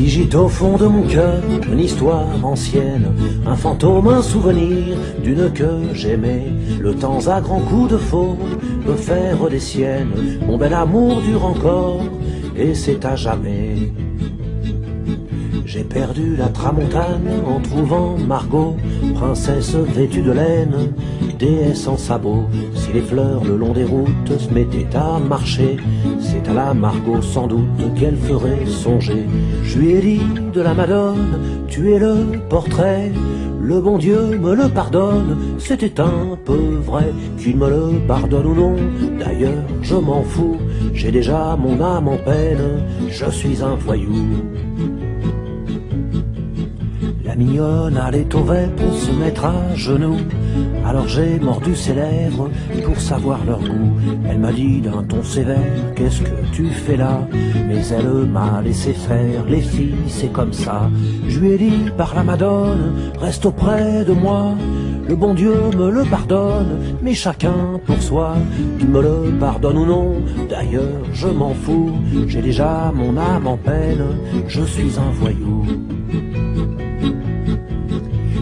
Si gîte au fond de mon cœur une histoire ancienne, un fantôme, un souvenir d'une que j'aimais. Le temps à grands coups de faux peut faire des siennes. Mon bel amour dure encore et c'est à jamais. J'ai perdu la tramontane en trouvant Margot, princesse vêtue de laine, déesse en sabots. Si les fleurs le long des routes se mettaient à marcher, c'est à la Margot sans doute qu'elle ferait songer. Je lui ai dit de la Madone, tu es le portrait, le bon Dieu me le pardonne, c'était un peu vrai. Qu'il me le pardonne ou non, d'ailleurs je m'en fous, j'ai déjà mon âme en peine, je suis un voyou. La mignonne allait au vert pour se mettre à genoux, alors j'ai mordu ses lèvres pour savoir leur goût. Elle m'a dit d'un ton sévère, qu'est-ce que tu fais là? Mais elle m'a laissé faire, les filles c'est comme ça. Je lui ai dit par la Madone, reste auprès de moi, le bon Dieu me le pardonne, mais chacun pour soi. Qu'il me le pardonne ou non, d'ailleurs je m'en fous, j'ai déjà mon âme en peine, je suis un voyou.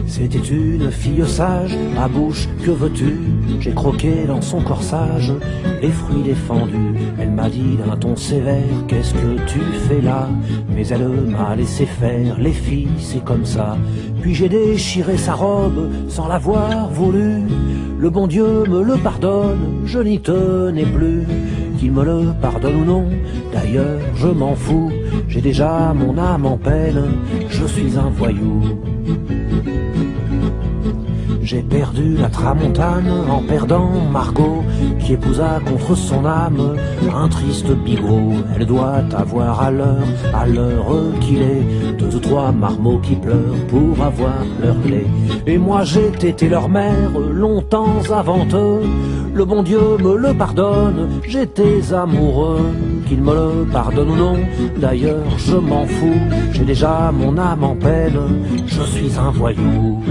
C'était une fille sage, à bouche, que veux-tu? J'ai croqué dans son corsage les fruits défendus. Elle m'a dit d'un ton sévère, qu'est-ce que tu fais là? Mais elle m'a laissé faire, les filles c'est comme ça. Puis j'ai déchiré sa robe sans l'avoir voulu. Le bon Dieu me le pardonne, je n'y tenais plus. Qu'il me le pardonne ou non, d'ailleurs je m'en fous, j'ai déjà mon âme en peine, je suis un voyou. J'ai perdu la tramontane en perdant Margot, qui épousa contre son âme un triste bigot. Elle doit avoir à l'heure qu'il est, 2 ou 3 marmots qui pleurent pour avoir leur lait. Et moi j'ai tété leur mère longtemps avant eux, le bon Dieu me le pardonne, j'étais amoureux. Qu'il me le pardonne ou non, d'ailleurs je m'en fous, j'ai déjà mon âme en peine, je suis un voyou.